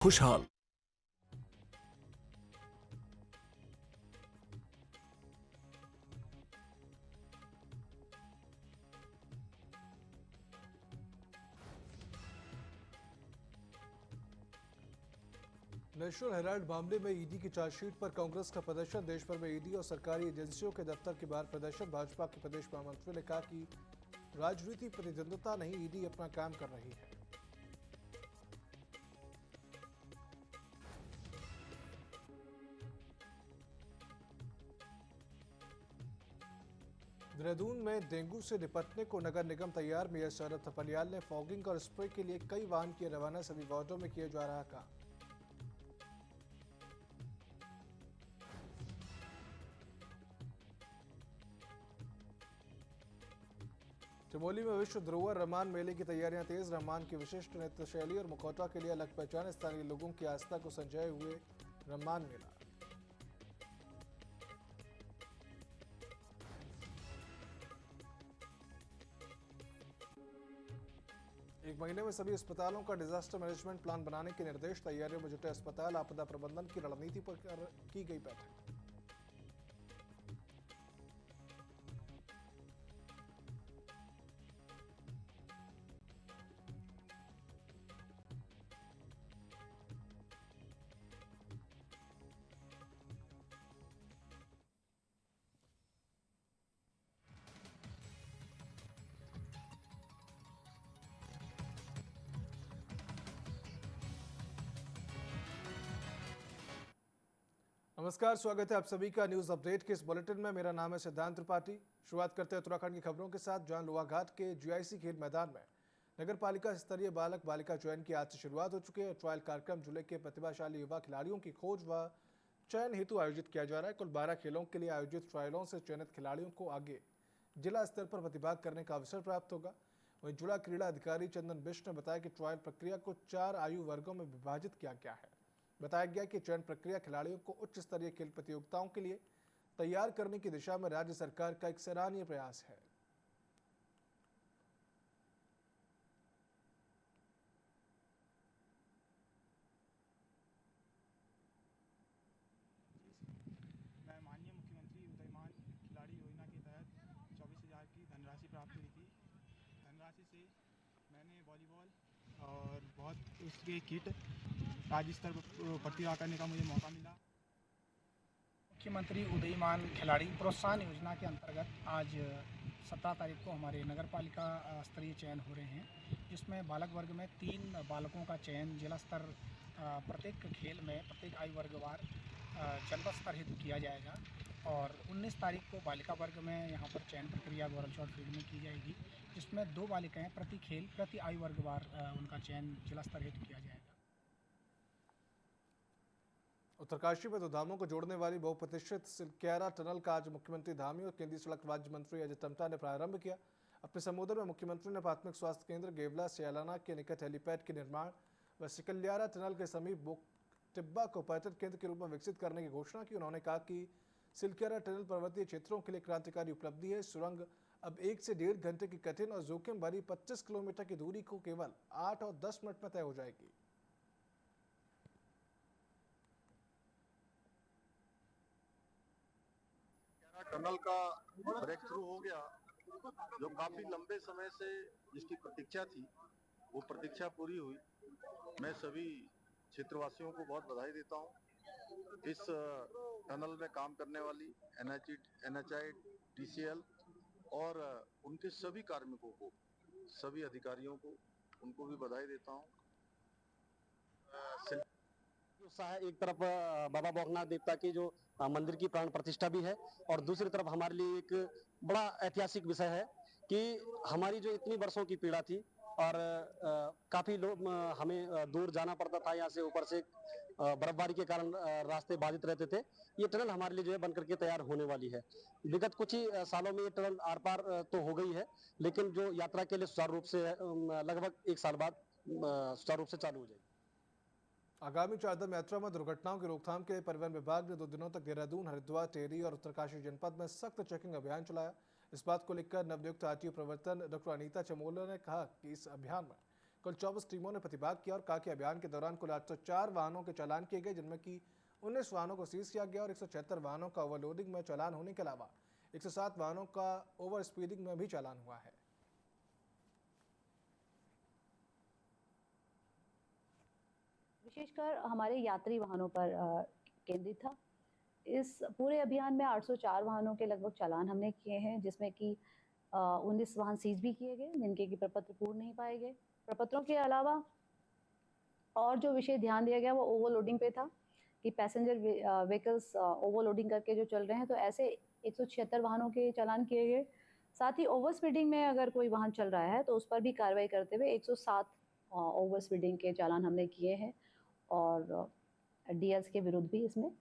खुशहाल। National Herald मामले में ईडी की चार्जशीट पर कांग्रेस का प्रदर्शन। देश भर में ईडी और सरकारी एजेंसियों के दफ्तर के बाहर प्रदर्शन। भाजपा के प्रदेश महामंत्री ने कहा कि राजनीति प्रतिद्वंद्विता नहीं, ईडी अपना काम कर रही है। देहरादून में डेंगू से निपटने को नगर निगम तैयार। मेयर शरद थपलियाल ने फॉगिंग और स्प्रे के लिए कई वाहन किए रवाना। सभी वार्डों में किया जा रहा काम। चमोली में विश्व धरोहर रम्मान मेले की तैयारियां तेज। रम्मान की विशिष्ट नृत्य शैली और मुखौटा के लिए अलग पहचान। स्थानीय लोगों की आस्था को संजोए हुए रम्मान मेला। एक महीने में सभी अस्पतालों का डिजास्टर मैनेजमेंट प्लान बनाने के निर्देश। तैयारियों में जुटे अस्पताल। आपदा प्रबंधन की रणनीति पर की गई बैठक। नमस्कार, स्वागत है आप सभी का न्यूज अपडेट के इस बुलेटिन में। मेरा नाम है सिद्धांत त्रिपाठी। शुरुआत करते हैं उत्तराखंड की खबरों के साथ। जहां लोहाघाट के जीआईसी खेल मैदान में नगर पालिका स्तरीय बालक बालिका चयन की आज से शुरुआत हो चुकी है। ट्रायल कार्यक्रम जिले के प्रतिभाशाली युवा खिलाड़ियों की खोज व चयन हेतु आयोजित किया जा रहा है। कुल 12 खेलों के लिए आयोजित ट्रायलों से चयनित खिलाड़ियों को आगे जिला स्तर पर प्रतिभाग करने का अवसर प्राप्त होगा। वहीं जिला क्रीड़ा अधिकारी चंदन बिष्ट ने बताया कि ट्रायल प्रक्रिया को 4 आयु वर्गों में विभाजित किया गया है। बताया गया कि चयन प्रक्रिया खिलाड़ियों को उच्च स्तरीय खेल प्रतियोगिताओं के लिए तैयार करने की दिशा में राज्य सरकार का एक सराहनीय प्रयास है। मैं माननीय मुख्यमंत्री उदयमान खिलाड़ी योजना के तहत 24,000 की धनराशि प्राप्त हुई थी। धनराशि से मैंने वॉलीबॉल और बहुत उसके किट राज्य स्तर पर प्रतिभा करने का मुझे मौका मिला। मुख्यमंत्री उदयमान खिलाड़ी प्रोत्साहन योजना के अंतर्गत आज 17 तारीख को हमारे नगर पालिका स्तरीय चयन हो रहे हैं, जिसमें बालक वर्ग में 3 बालकों का चयन जिला स्तर प्रत्येक खेल में प्रत्येक आयु वर्गवार जनपद स्तर हेतु किया जाएगा। और 19 तारीख को बालिका वर्ग में यहाँ पर चयन प्रक्रिया गोरलचौड़ फील्ड में की जाएगी, जिसमें 2 बालिकाएँ प्रति खेल प्रति आयु वर्गवार उनका चयन जिला स्तर हेतु किया जाएगा। उत्तरकाशी में 2 धामों को जोड़ने वाली बहुप्रतीक्षित सिलक्यारा टनल का आज मुख्यमंत्री धामी और केंद्रीय सड़क राज्य मंत्री अजय टम्टा ने प्रारंभ किया। अपने संबोधन में मुख्यमंत्री ने प्राथमिक स्वास्थ्य केंद्र गेवला सियालाना के निकट हेलीपैड के निर्माण व सिकल्यारा टनल के समीप बोकटिब्बा को पर्यटन केंद्र के रूप में विकसित करने की घोषणा की। उन्होंने कहा कि सिलक्यारा टनल पर्वतीय क्षेत्रों के लिए क्रांतिकारी उपलब्धि है। सुरंग अब 1 से 1.5 घंटे की कठिन और जोखिम भरी 25 किलोमीटर की दूरी को केवल 8 और 10 मिनट में तय हो जाएगी। टनल का ब्रेक थ्रू हो गया, जो काफी लंबे समय से जिसकी प्रतीक्षा थी, वो प्रतीक्षा पूरी हुई। मैं सभी क्षेत्रवासियों को बहुत बधाई देता हूँ। इस टनल में काम करने वाली NHI, TCL और उनके सभी कार्मिकों को, सभी अधिकारियों को, उनको भी बधाई देता हूँ। उत्साह है। एक तरफ बाबा बौखनाथ देवता की जो मंदिर की प्राण प्रतिष्ठा भी है, और दूसरी तरफ हमारे लिए एक बड़ा ऐतिहासिक विषय है कि हमारी जो इतनी वर्षों की पीड़ा थी और काफी लोग हमें दूर जाना पड़ता था, यहाँ से ऊपर से बर्फबारी के कारण रास्ते बाधित रहते थे। ये टनल हमारे लिए जो है बनकर के तैयार होने वाली है। विगत कुछ ही सालों में ये टनल आर पार तो हो गई है, लेकिन जो यात्रा के लिए सुचारू रूप से लगभग 1 साल बाद सुचारू रूप से चालू हो जाएगी। आगामी चारधाम यात्रा में दुर्घटनाओं की रोकथाम के लिए परिवहन विभाग ने 2 दिनों तक देहरादून, हरिद्वार, टेहरी और उत्तरकाशी जनपद में सख्त चेकिंग अभियान चलाया। इस बात को लेकर नवनियुक्त आरटीओ प्रवर्तन डॉक्टर अनीता चमोला ने कहा कि इस अभियान में कुल 24 टीमों ने प्रतिभाग किया और कहा कि अभियान के दौरान कुल 804 वाहनों के चालान किए गए, जिनमें कि 19 वाहनों को सीज किया गया और 176 वाहनों का ओवरलोडिंग में चालान होने के अलावा 107 वाहनों का ओवर स्पीडिंग में भी चालान हुआ है। विशेषकर हमारे यात्री वाहनों पर केंद्रित था। इस पूरे अभियान में 804 वाहनों के लगभग चालान हमने किए हैं, जिसमें कि 19 वाहन सीज भी किए गए, जिनके कि प्रपत्र पूर्ण नहीं पाए गए। प्रपत्रों के अलावा और जो विषय ध्यान दिया गया वो ओवरलोडिंग पे था कि पैसेंजर व्हीकल्स ओवरलोडिंग करके जो चल रहे हैं, तो ऐसे 176 वाहनों के चालान किए गए। साथ ही ओवर स्पीडिंग में अगर कोई वाहन चल रहा है तो उस पर भी कार्रवाई करते हुए 107 ओवर स्पीडिंग के चालान हमने किए हैं और डीएल्स के विरुद्ध भी इसमें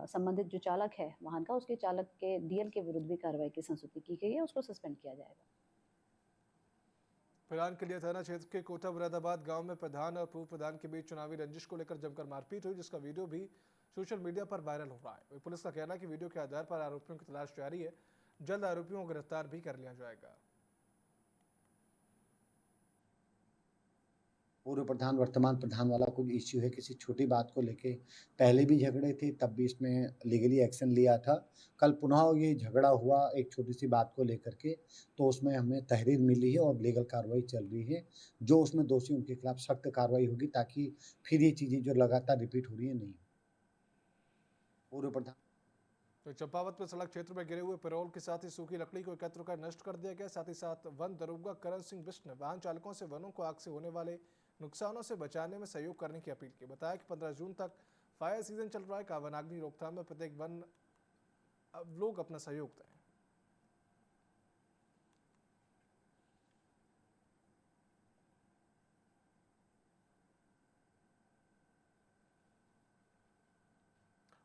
संबंधित जो चालक है वाहन का, उसके चालक के डीएल के विरुद्ध भी कार्रवाई की संस्तुति की गई है, उसको सस्पेंड किया जाएगा। फिलहाल के लिए थाना क्षेत्र के कोटा मुरादाबाद गांव में प्रधान और पूर्व प्रधान के बीच चुनावी रंजिश को लेकर जमकर मारपीट हुई, जिसका वीडियो भी सोशल मीडिया पर वायरल हो रहा है। वहीं पुलिस का कहना है कि वीडियो के आधार पर आरोपियों की तलाश जारी है, जल्द आरोपियों को गिरफ्तार भी कर लिया जाएगा। पूर्व प्रधान वर्तमान प्रधान वाला कुछ इश्यू है, किसी छोटी बात को लेके पहले भी झगड़े थे, तब भी इसमें लीगली एक्शन लिया था। कल पुनः ये झगड़ा हुआ एक छोटी सी बात को लेकर के, तो उसमें हमें तहरीर मिली है और लीगल कार्रवाई चल रही है। जो उसमें दोषी उनके खिलाफ सख्त कार्रवाई होगी, ताकि फिर ये चीज़ें जो लगातार रिपीट हो रही है नहीं। पूर्व प्रधान तो चंपावत में सड़क क्षेत्र में गिरे हुए पेरोल के साथ ही सूखी लकड़ी को एकत्र कर नष्ट कर दिया गया। साथ ही साथ वन दरोगा करण सिंह बिष्ट ने वाहन चालकों से वनों को आग से होने वाले नुकसानों से बचाने में सहयोग करने की अपील की। बताया कि 15 जून तक फायर सीजन चल रहा है। कहा वनाग्नि रोकथाम में प्रत्येक वन लोग अपना सहयोग दें।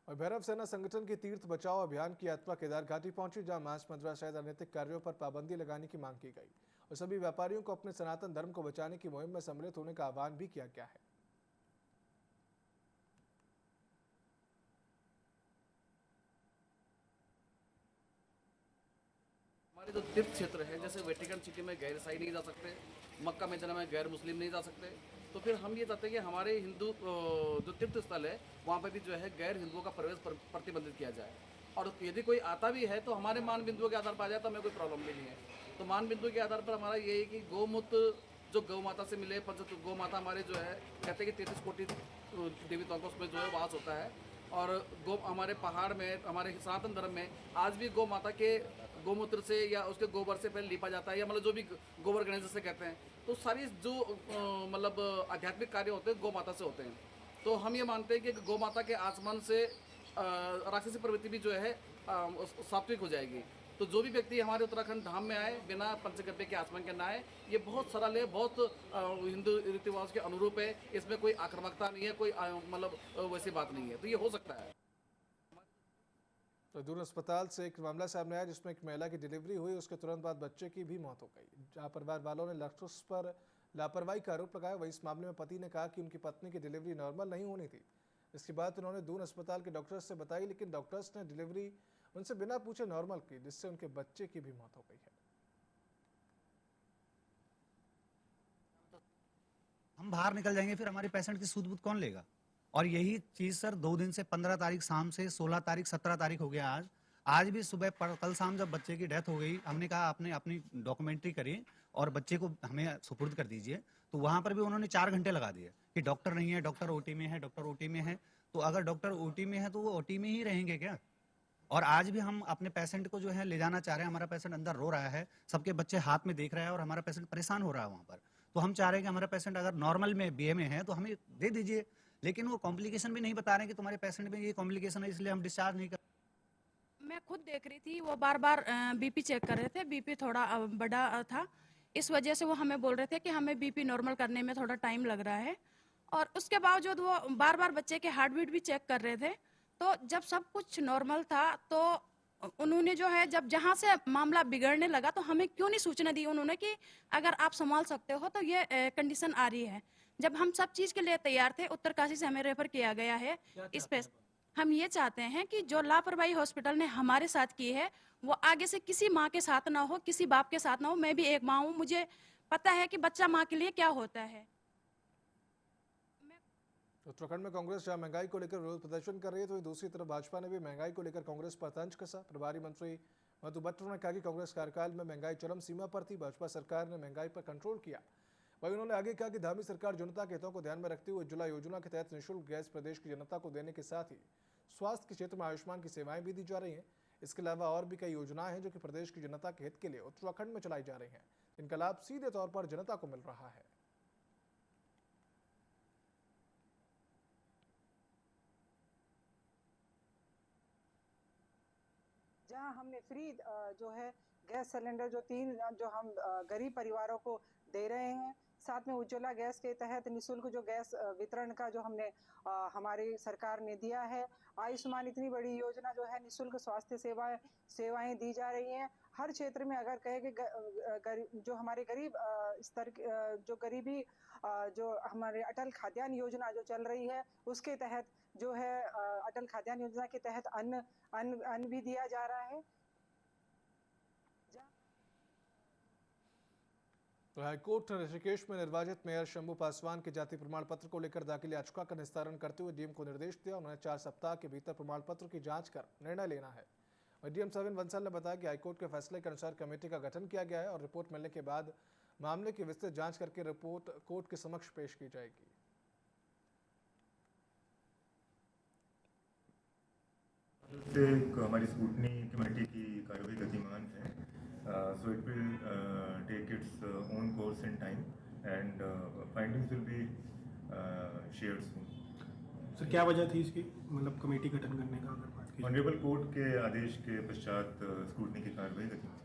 और भैरव सेना संगठन की तीर्थ बचाओ अभियान की यात्रा केदार घाटी पहुंची, जहां मांस मदिरा सहित अनैतिक कार्यों पर पाबंदी लगाने की मांग की गई और सभी व्यापारियों को अपने सनातन धर्म को बचाने की मुहिम में सम्मिलित होने का आह्वान भी किया गया है। हमारे जो तीर्थ क्षेत्र है, जैसे वेटिकन सिटी में गैर ईसाई नहीं जा सकते, मक्का मदीना में गैर मुस्लिम नहीं जा सकते, तो फिर हम ये चाहते हैं कि हमारे हिंदू जो तीर्थ स्थल है वहाँ पर भी जो है गैर हिंदुओं का प्रवेश प्रतिबंधित किया जाए। और यदि कोई आता भी है तो हमारे मान बिंदुओं के आधार पर आ जाए तो हमें कोई प्रॉब्लम भी नहीं है। तो मान बिंदु के आधार पर हमारा ये है कि गौमूत्र जो गौ माता से मिले, गौ माता हमारे जो है कहते हैं कि 33 कोटि देवताओं का उसमें जो है वास होता है। और गौ हमारे पहाड़ में, हमारे सनातन धर्म में आज भी गौ माता के गौमूत्र से या उसके गोबर से पहले लिपा जाता है, या मतलब जो भी गोबर गणेश जैसे कहते हैं, तो सारी जो मतलब आध्यात्मिक कार्य होते हैं गौ माता से होते हैं। तो हम ये मानते हैं कि गौ माता के आसमान से राक्षसी प्रवृत्ति भी जो है सात्विक हो जाएगी। तो जो भी व्यक्ति हमारे उत्तराखंड धाम में आए बिना पंचगव्य के आसमान के ना आए, ये बहुत सरल है, बहुत हिंदू रीति रिवाज के अनुरूप है, इसमें कोई आक्रामकता नहीं है, कोई मतलब वैसी बात नहीं है, तो ये हो सकता है। तो दून अस्पताल से एक मामला सामने आया जिसमें एक महिला की डिलीवरी हुई, उसके तुरंत बाद बच्चे की भी मौत हो गई। जहां परिवार वालों ने डॉक्टर्स पर लापरवाही का आरोप लगाया, वहीं इस मामले में पति ने कहा कि उनकी पत्नी की डिलीवरी नॉर्मल नहीं होनी थी। इसकी बात उन्होंने दून अस्पताल के डॉक्टर्स से बताई, लेकिन डॉक्टर्स ने डिलीवरी उनसे बिना पूछे नॉर्मल की, जिससे उनके बच्चे की भी मौत हो गई है। हम बाहर निकल जाएंगे, फिर हमारे पेशेंट की सूद बूद कौन लेगा? और यही चीज सर 2 दिन से 15 तारीख शाम से 16 तारीख 17 तारीख हो गया आज भी सुबह कल शाम जब बच्चे की डेथ हो गई, हमने कहा आपने अपनी डॉक्यूमेंट्री करिए और बच्चे को हमें सुपुर्द कर दीजिए। तो वहां पर भी उन्होंने 4 घंटे लगा दिए कि डॉक्टर नहीं है, डॉक्टर ओटी में है, डॉक्टर ओटी में है। तो अगर डॉक्टर ओटी में है तो वो ओटी में ही रहेंगे क्या? और आज भी हम अपने पेशेंट को जो है ले जाना चाह रहे हैं, हमारा पेशेंट अंदर रो रहा है, सबके बच्चे हाथ में देख रहे हैं और हमारा पेशेंट परेशान हो रहा है वहाँ पर। तो हम चाह रहे हैं कि हमारा पेशेंट अगर नॉर्मल में बीए में है तो हमें दे दीजिए, लेकिन वो कॉम्प्लिकेशन भी नहीं बता रहे हैं कि तुम्हारे पेशेंट में ये कॉम्प्लिकेशन है, इसलिए हम डिस्चार्ज नहीं कर। मैं खुद देख रही थी, वो बार बार बीपी चेक कर रहे थे, बीपी थोड़ा बड़ा था, इस वजह से वो हमें बोल रहे थे कि हमें बीपी नॉर्मल करने में थोड़ा टाइम लग रहा है। और उसके बावजूद वो बार बार बच्चे के हार्ट बीट भी चेक कर रहे थे। तो जब सब कुछ नॉर्मल था तो उन्होंने जो है जब जहाँ से मामला बिगड़ने लगा तो हमें क्यों नहीं सूचना दी उन्होंने कि अगर आप संभाल सकते हो तो ये कंडीशन आ रही है। जब हम सब चीज़ के लिए तैयार थे, उत्तरकाशी से हमें रेफर किया गया है। इस पे हम ये चाहते हैं कि जो लापरवाही हॉस्पिटल ने हमारे साथ की है वो आगे से किसी माँ के साथ ना हो, किसी बाप के साथ ना हो। मैं भी एक माँ हूँ, मुझे पता है कि बच्चा माँ के लिए क्या होता है। उत्तराखंड में कांग्रेस जहां महंगाई को लेकर विरोध प्रदर्शन कर रही है, तो वहीं दूसरी तरफ भाजपा ने भी महंगाई को लेकर कांग्रेस पर तंज कसा। प्रभारी मंत्री मधु बट्टर ने कहा कि कांग्रेस कार्यकाल में महंगाई चरम सीमा पर थी, भाजपा सरकार ने महंगाई पर कंट्रोल किया। वहीं उन्होंने आगे कहा कि धामी सरकार जनता के हितों को ध्यान में रखते हुए उज्ज्वला योजना के तहत निःशुल्क गैस प्रदेश की जनता को देने के साथ ही स्वास्थ्य के क्षेत्र में आयुष्मान की सेवाएं भी दी जा रही हैं। इसके अलावा और भी कई योजनाएं हैं जो कि प्रदेश की जनता के हित के लिए उत्तराखंड में चलाई जा रही हैं, जिनका लाभ सीधे तौर पर जनता को मिल रहा है। जहां हमने फ्री जो है गैस सिलेंडर जो 3 जो हम गरीब परिवारों को दे रहे हैं, साथ में उज्ज्वला गैस के तहत निःशुल्क जो गैस वितरण का जो हमने हमारी सरकार ने दिया है। आयुष्मान इतनी बड़ी योजना जो है, निःशुल्क स्वास्थ्य सेवाएं दी जा रही हैं। हर क्षेत्र में अगर कहे कि जो हमारे गरीब स्तर जो गरीबी जो हमारे अटल खाद्यान्न योजना जो चल रही है, उसके तहत जो है अटल खाद्यान्न योजना के तहत अन्न भी दिया जा रहा है। तो हाईकोर्ट ने ऋषिकेश में निर्वाचित मेयर शंभू पासवान के जाति प्रमाण पत्र को लेकर दाखिल याचिका का निस्तारण करते हुए डीएम को निर्देश दिया। उन्होंने 4 सप्ताह के भीतर प्रमाण पत्र की जांच कर निर्णय लेना है। डीएम सविन बंसल ने बताया कि हाईकोर्ट के फैसले के अनुसार कमेटी का गठन किया गया है और रिपोर्ट मिलने के बाद मामले की विस्तृत जांच करके रिपोर्ट कोर्ट के समक्ष पेश की जाएगी। हमारी स्क्रूटनी कमेटी की कार्रवाई गतिमान है, so it will take its own course in time and findings will be shared soon. Sir क्या वजह थी इसकी, मतलब कमेटी गठन करने का अगर बात की? ऑनरेबल कोर्ट के आदेश के पश्चात स्क्रूटनी की कार्रवाई गतिमान।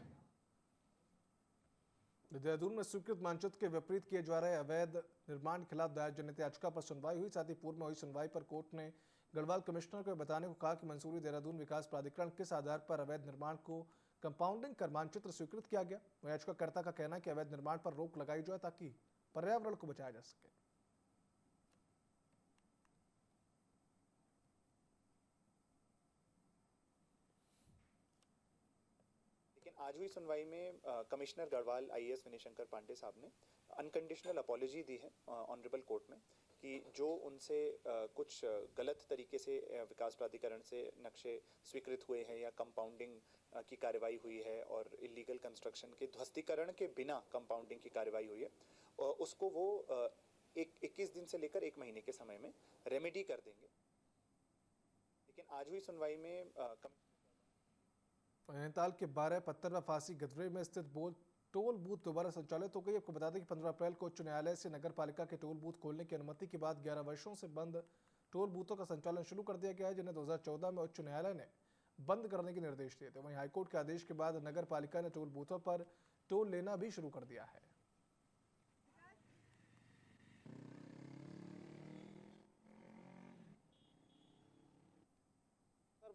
देहरादून में स्वीकृत मानचित्र के विपरीत किए जा रहे अवैध निर्माण के खिलाफ दायर जनहित याचिका पर सुनवाई हुई। साथ ही पूर्व में हुई सुनवाई पर कोर्ट ने गढ़वाल कमिश्नर को बताने को कहा कि मंसूरी देहरादून विकास प्राधिकरण किस आधार पर अवैध निर्माण को कंपाउंडिंग कर मानचित्र स्वीकृत किया गया। वह याचिकाकर्ता का कहना है कि अवैध निर्माण पर रोक लगाई जाए ताकि पर्यावरण को बचाया जा सके। लेकिन आज हुई सुनवाई में कमिश्नर गढ़वाल आईएएस विनय शंकर पांडे साहब ने अनकंडीशनल अपॉलॉजी दी है ऑनरेबल कोर्ट में कि जो उनसे कुछ गलत तरीके से विकास प्राधिकरण से नक्शे स्वीकृत हुए हैं या कंपाउंडिंग की कार्रवाई हुई है और इलीगल कंस्ट्रक्शन के ध्वस्तीकरण के बिना कंपाउंडिंग की कार्रवाई हुई है, और उसको वो 21 दिन से लेकर 1 महीने के समय में रेमेडी कर देंगे। लेकिन आज हुई सुनवाई में नैनीताल के 12 पत्थर व फांसी गदरे में स्थित टोल बूथ दोबारा संचालित हो गई। आपको बता दें कि 15 अप्रैल को उच्च न्यायालय से नगर पालिका के टोल बूथ खोलने की अनुमति के बाद 11 वर्षों से बंद टोल बूथों का संचालन शुरू कर दिया गया है, जिन्हें 2014 में उच्च न्यायालय ने बंद करने के निर्देश दिए थे। वहीं हाईकोर्ट के आदेश के बाद नगर पालिका ने टोल बूथों पर टोल लेना भी शुरू कर दिया है।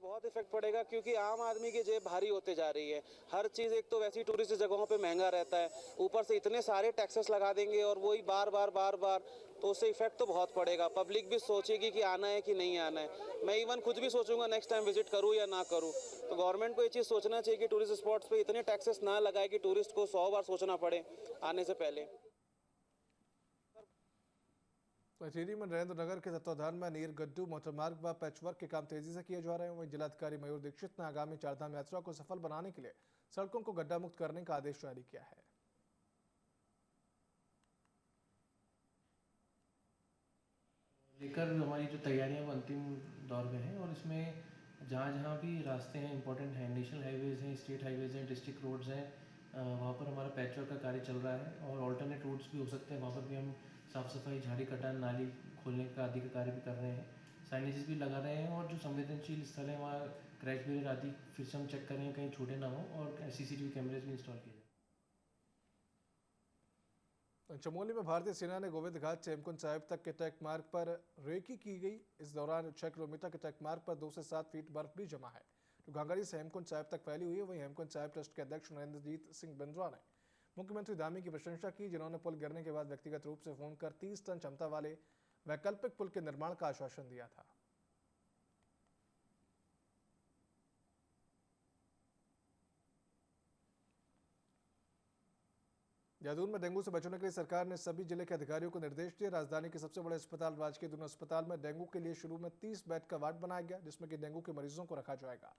बहुत इफेक्ट पड़ेगा क्योंकि आम आदमी की जेब भारी होते जा रही है। हर चीज़, एक तो वैसी टूरिस्ट जगहों पे महंगा रहता है, ऊपर से इतने सारे टैक्सेस लगा देंगे और वही बार बार, तो उससे इफेक्ट तो बहुत पड़ेगा। पब्लिक भी सोचेगी कि आना है कि नहीं आना है। मैं इवन खुद भी सोचूंगा नेक्स्ट टाइम विजिट करूँ या ना करूँ। तो गवर्नमेंट को ये चीज़ सोचना चाहिए कि टूरिस्ट स्पॉट्स पे इतने टैक्सेस ना लगाए कि टूरिस्ट को 100 बार सोचना पड़े आने से पहले। टिहरी में नरेंद्र नगर के तत्वाधान में नीर गड्ढू मोटरमार्ग व पैचवर्क के काम तेजी से किए जा रहे हैं। वहीं जिलाधिकारी मयूर दीक्षित ने आगामी चारधाम यात्रा को सफल बनाने के लिए सड़कों को गड्ढा मुक्त करने का आदेश जारी किया है। लेकर हमारी जो तैयारियां वो अंतिम दौर में हैं और इसमें जहाँ भी रास्ते हैं, इंपॉर्टेंट हैं, नेशनल हाईवेज हैं, स्टेट हाईवेज हैं, डिस्ट्रिक्ट रोड्स हैं, वहाँ पर हमारा पैचवर्क का कार्य चल रहा है और ऑल्टरनेट रूट्स भी हो सकते हैं। वहाँ पर भी हम साफ़ सफाई, झाड़ी कटान, नाली खोलने का आदि का कार्य भी कर रहे हैं। साइनेजेस भी लगा रहे हैं और जो संवेदनशील स्थल है वहाँ क्रैश बैरियर आदि फिर से हम चेक कर रहे हैं कहीं छोटे ना हो और सीसीटीवी कैमरेज भी इंस्टॉल किए जाए। चमोली में भारतीय सेना ने गोविंद घाट से हेमकुंड साहिब तक के ट्रैक मार्ग पर रेकी की गई। इस दौरान 6 किलोमीटर के ट्रैक मार्ग पर 2 से 7 फीट बर्फ भी जमा है जो घाघरी से हेमकुंड साहिब तक फैली हुई है। वहीं हेमकुंड साहिब ट्रस्ट के अध्यक्ष नरेंद्रजीत सिंह बिंद्रा ने मुख्यमंत्री धामी की प्रशंसा की, जिन्होंने पुल गिरने के बाद व्यक्तिगत रूप से फोन कर 30 टन क्षमता वाले वैकल्पिक पुल के निर्माण का आश्वासन दिया था। देहरादून में डेंगू से बचने के लिए सरकार ने सभी जिले के अधिकारियों को निर्देश दिए। राजधानी के सबसे बड़े अस्पताल राजकीय दून अस्पताल में डेंगू के लिए शुरू में 30 बेड का वार्ड बनाया गया, जिसमें कि डेंगू के मरीजों को रखा जाएगा।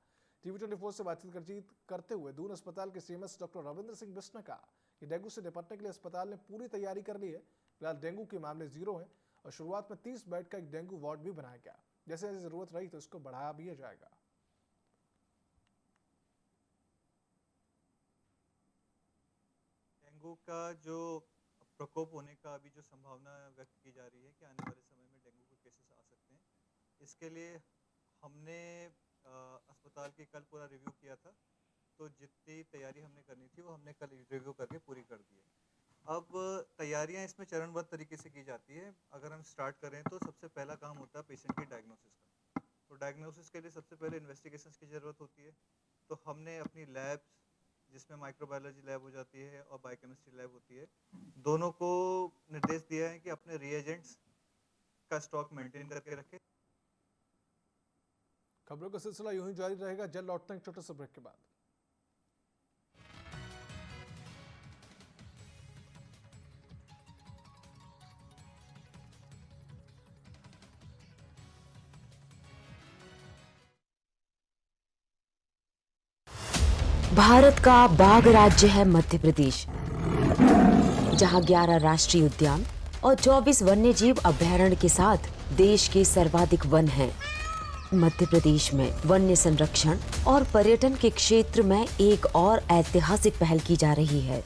TV24 से बातचीत करते हुए दून अस्पताल के CMS डॉक्टर रविंद्र सिंह बिष्ट ने कहा कि डेंगू से निपटने के लिए अस्पताल ने पूरी तैयारी कर ली है। फिलहाल डेंगू के मामले 0 हैं और शुरुआत में 30 बेड का एक डेंगू वार्ड भी बनाया गया। जैसे जैसे जरूरत रही तो इसको बढ़ाया भी जाएगा। डेंगू का जो प्रकोप होने का अभी जो संभावना व्यक्त की जा रही है कि आने वाले समय में डेंगू के केसेस आ सकते हैं, इसके लिए हमने अस्पताल की कल पूरा रिव्यू किया था। तो जितनी तैयारी हमने करनी थी वो हमने कल रिव्यू करके पूरी कर दी है। अब तैयारियां इसमें चरणबद्ध तरीके से की जाती है। अगर हम स्टार्ट करें तो सबसे पहला काम होता है पेशेंट की डायग्नोसिस का। तो डायग्नोसिस के लिए सबसे पहले इन्वेस्टिगेशंस की ज़रूरत होती है। तो हमने अपनी लैब्स, जिसमें माइक्रोबायोलॉजी लैब हो जाती है और बायोकेमिस्ट्री लैब होती है, दोनों को निर्देश दिया है कि अपने रिएजेंट्स का स्टॉक मेंटेन करके रखें। खबरों का सिलसिला यूं ही जारी रहेगा। जल्द लौटते हैं एक छोटे से ब्रेक के बाद। भारत का बाघ राज्य है मध्य प्रदेश, जहां 11 राष्ट्रीय उद्यान और 24 वन्यजीव अभयारण्य के साथ देश के सर्वाधिक वन हैं। मध्य प्रदेश में वन्य संरक्षण और पर्यटन के क्षेत्र में एक और ऐतिहासिक पहल की जा रही है।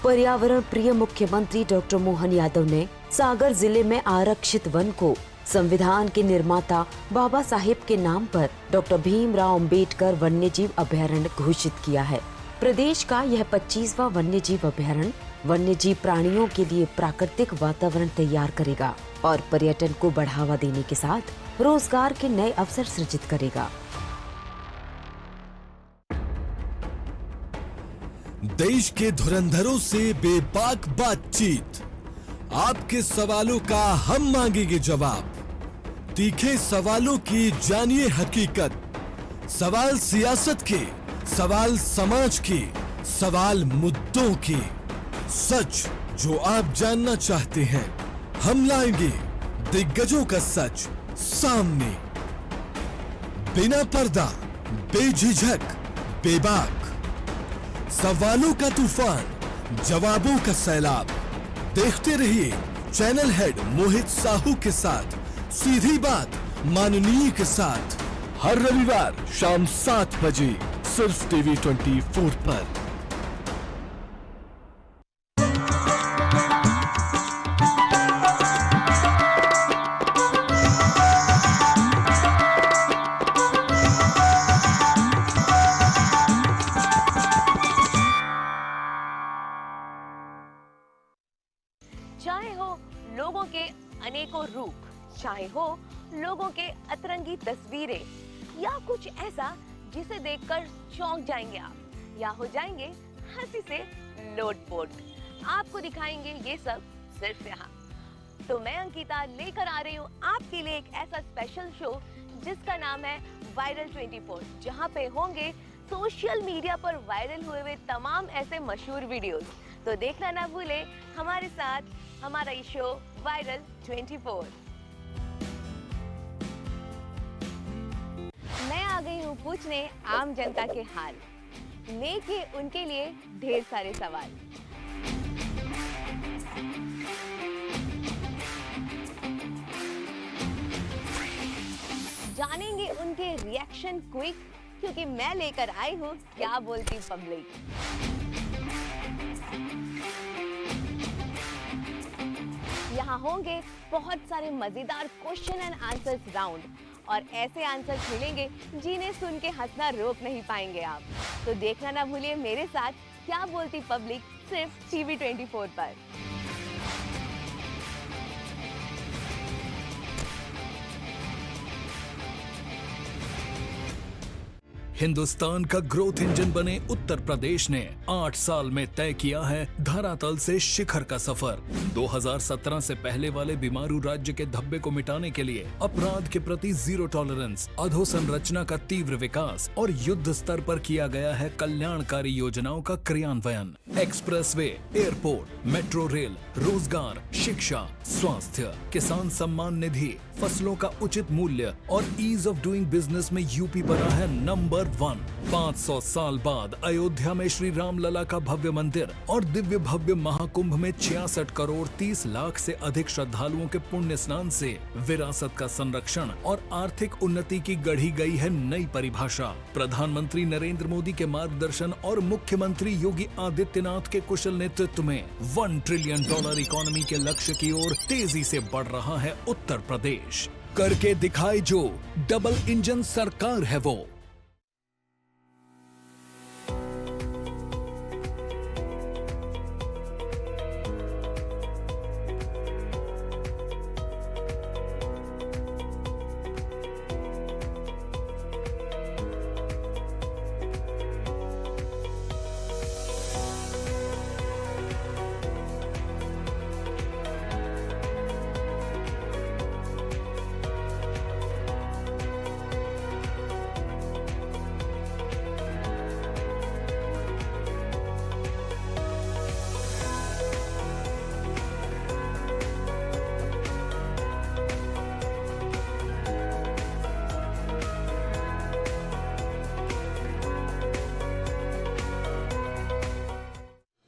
पर्यावरण प्रिय मुख्यमंत्री डॉक्टर मोहन यादव ने सागर जिले में आरक्षित वन को संविधान के निर्माता बाबा साहेब के नाम पर डॉक्टर भीमराव अंबेडकर वन्यजीव अभयारण्य घोषित किया है। प्रदेश का यह 25वां वन्यजीव अभयारण्य वन्यजीव प्राणियों के लिए प्राकृतिक वातावरण तैयार करेगा और पर्यटन को बढ़ावा देने के साथ रोजगार के नए अवसर सृजित करेगा। देश के धुरंधरों से बेबाक बातचीत, आपके सवालों का हम मांगेंगे जवाब। तीखे सवालों की जानिए हकीकत। सवाल सियासत के, सवाल समाज के, सवाल मुद्दों के। सच जो आप जानना चाहते हैं, हम लाएंगे दिग्गजों का सच सामने। बिना पर्दा, बेझिझक, बेबाक। सवालों का तूफान, जवाबों का सैलाब। देखते रहिए चैनल हेड मोहित साहू के साथ सीधी बात माननीय के साथ, हर रविवार शाम 7 बजे सिर्फ TV24 पर। चाहे हो लोगों के अनेकों रूप, चाहे हो लोगों के अतरंगी तस्वीरें, या कुछ ऐसा जिसे देखकर चौंक जाएंगे आप, या हो जाएंगे हंसी से लोटपोट। आपको दिखाएंगे ये सब सिर्फ यहाँ। तो मैं अंकिता लेकर आ रही हूँ आपके लिए एक ऐसा स्पेशल शो जिसका नाम है वायरल 24, जहाँ पे होंगे सोशल मीडिया पर वायरल हुए हुए तमाम ऐसे मशहूर वीडियोस। तो देखना ना भूले हमारे साथ हमारा ये शो वायरल 24। मैं आ गई हूँ पूछने आम जनता के हाल, लेके उनके लिए ढेर सारे सवाल। जानेंगे उनके रिएक्शन क्विक, क्योंकि मैं लेकर आई हूँ क्या बोलती पब्लिक। यहाँ होंगे बहुत सारे मजेदार क्वेश्चन एंड आंसर्स राउंड, और ऐसे आंसर्स मिलेंगे जिन्हें सुन के हंसना रोक नहीं पाएंगे आप। तो देखना ना भूलिए मेरे साथ क्या बोलती पब्लिक सिर्फ TV24 पर। हिंदुस्तान का ग्रोथ इंजन बने उत्तर प्रदेश ने 8 साल में तय किया है धरातल से शिखर का सफर। 2017 से पहले वाले बीमारू राज्य के धब्बे को मिटाने के लिए अपराध के प्रति जीरो टॉलरेंस, अधोसंरचना का तीव्र विकास और युद्ध स्तर पर किया गया है कल्याणकारी योजनाओं का क्रियान्वयन। एक्सप्रेसवे, एयरपोर्ट, मेट्रो रेल, रोजगार, शिक्षा, स्वास्थ्य, किसान सम्मान निधि, फसलों का उचित मूल्य और ईज ऑफ डूइंग बिजनेस में यूपी बना है नंबर 1। 500 साल बाद अयोध्या में श्री राम लला का भव्य मंदिर और दिव्य भव्य महाकुंभ में 66 करोड़ 30 लाख से अधिक श्रद्धालुओं के पुण्य स्नान से विरासत का संरक्षण और आर्थिक उन्नति की गढ़ी गई है नई परिभाषा। प्रधानमंत्री नरेंद्र मोदी के मार्गदर्शन और मुख्यमंत्री योगी आदित्यनाथ के कुशल नेतृत्व में $1 ट्रिलियन इकोनॉमी के लक्ष्य की ओर तेजी से बढ़ रहा है उत्तर प्रदेश। करके दिखाए जो, डबल इंजन सरकार है वो।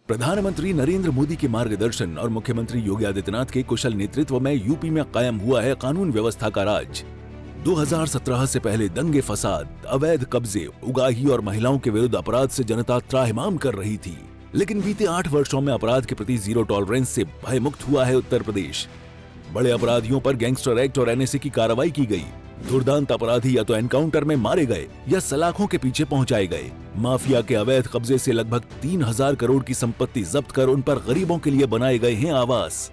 प्रधानमंत्री नरेंद्र मोदी के मार्गदर्शन और मुख्यमंत्री योगी आदित्यनाथ के कुशल नेतृत्व में यूपी में कायम हुआ है कानून व्यवस्था का राज। 2017 से पहले दंगे फसाद, अवैध कब्जे, उगाही और महिलाओं के विरुद्ध अपराध से जनता त्राहिमाम कर रही थी। लेकिन बीते 8 वर्षों में अपराध के प्रति जीरो टॉलरेंस से भयमुक्त हुआ है उत्तर प्रदेश। बड़े अपराधियों पर गैंगस्टर एक्ट और एनएसए की कार्रवाई की गई। दुर्दांत अपराधी या तो एनकाउंटर में मारे गए या सलाखों के पीछे पहुंचाए गए। माफिया के अवैध कब्जे से लगभग 3000 करोड़ की संपत्ति जब्त कर उन पर गरीबों के लिए बनाए गए हैं आवास।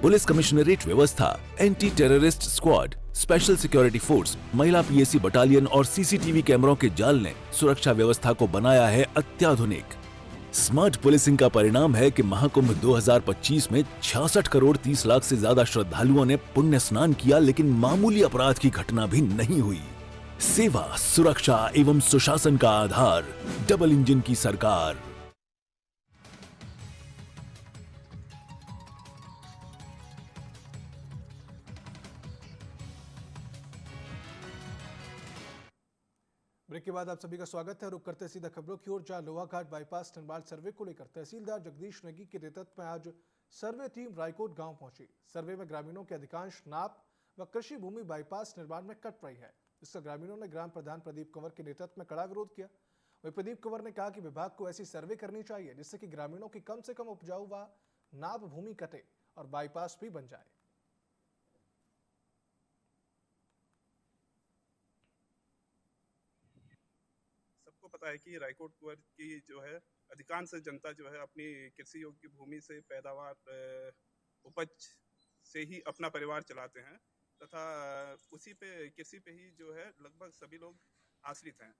पुलिस कमिश्नरेट व्यवस्था, anti terrorist squad, special security force, महिला पीएसी बटालियन और सीसीटीवी कैमरों के जाल ने सुरक्षा व्यवस्था को बनाया है अत्याधुनिक। स्मार्ट पुलिसिंग का परिणाम है कि महाकुंभ 2025 में 66 करोड़ 30 लाख से ज्यादा श्रद्धालुओं ने पुण्य स्नान किया, लेकिन मामूली अपराध की घटना भी नहीं हुई। सेवा, सुरक्षा एवं सुशासन का आधार, डबल इंजन की सरकार। ब्रेक के बाद आप सभी का स्वागत है। रुक करते सीधा खबरों की ओर, जहां लोहाघाट बाईपास निर्माण सर्वे को लेकर तहसीलदार जगदीश नेगी के नेतृत्व में आज सर्वे टीम रायकोट गांव पहुंची। सर्वे में ग्रामीणों के अधिकांश नाप व कृषि भूमि बाईपास निर्माण में कट रही है, जिसका ग्रामीणों ने ग्राम प्रधान प्रदीप कंवर के नेतृत्व में कड़ा विरोध किया। वहीं प्रदीप कंवर ने कहा कि विभाग को ऐसी सर्वे करनी चाहिए जिससे कि ग्रामीणों की कम से कम उपजाऊ व नाप भूमि कटे और बाईपास भी बन जाए। सबको पता है कि रायकोट कुंवर की जो है अधिकांश जनता जो है अपनी कृषि योग्य भूमि से पैदावार उपज से ही अपना परिवार चलाते हैं तथा उसी पे कृषि पे ही जो है लगभग सभी लोग आश्रित हैं।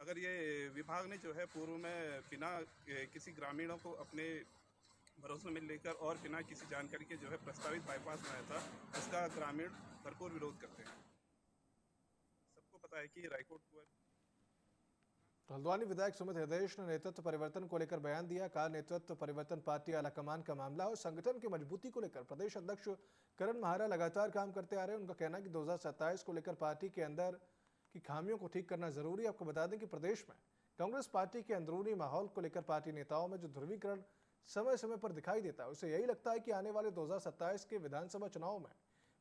अगर ये विभाग ने जो है पूर्व में बिना किसी ग्रामीणों को अपने भरोसे में लेकर और बिना किसी जानकारी के जो है प्रस्तावित बाईपास बनाया था, उसका ग्रामीण भरपूर विरोध करते हैं। सबको पता है कि रायकोट कुंवर। हल्द्वानी विधायक सुमित हृदय ने नेतृत्व परिवर्तन को लेकर बयान दिया। कहा, नेतृत्व परिवर्तन पार्टी आलाकमान का मामला और संगठन की मजबूती को लेकर प्रदेश अध्यक्ष करण महारा लगातार काम करते आ रहे हैं। उनका कहना है कि 2027 को लेकर पार्टी के अंदर की खामियों को ठीक करना जरूरी है। आपको बता दें कि प्रदेश में कांग्रेस पार्टी के अंदरूनी माहौल को लेकर पार्टी नेताओं में जो ध्रुवीकरण समय समय पर दिखाई देता है, उसे यही लगता है कि आने वाले 2027 के विधानसभा चुनाव में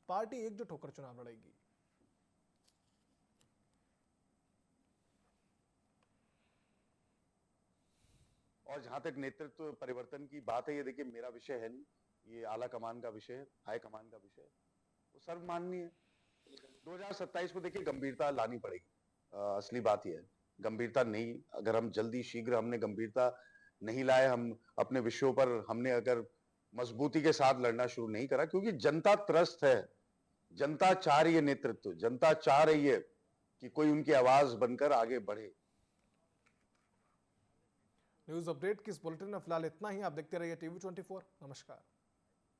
पार्टी एकजुट होकर चुनाव लड़ेगी। और जहां तक नेतृत्व परिवर्तन की बात है, ये देखिए मेरा विषय है नहीं, ये आला कमान का विषय है, हाई कमान का विषय है, वो सर्वमान्य है। 2027 को देखिए गंभीरता लानी पड़ेगी। असली बात यह है, गंभीरता नहीं, अगर हम जल्दी शीघ्र हमने गंभीरता नहीं लाए, हम अपने विषयों पर हमने अगर मजबूती के साथ लड़ना शुरू नहीं करा, क्योंकि जनता त्रस्त है, जनता चाह रही है नेतृत्व, जनता चाह रही है कि कोई उनकी आवाज बनकर आगे बढ़े। न्यूज अपडेट की इस बुलेटिन में फिलहाल इतना ही। आप देखते रहिए TV24। नमस्कार।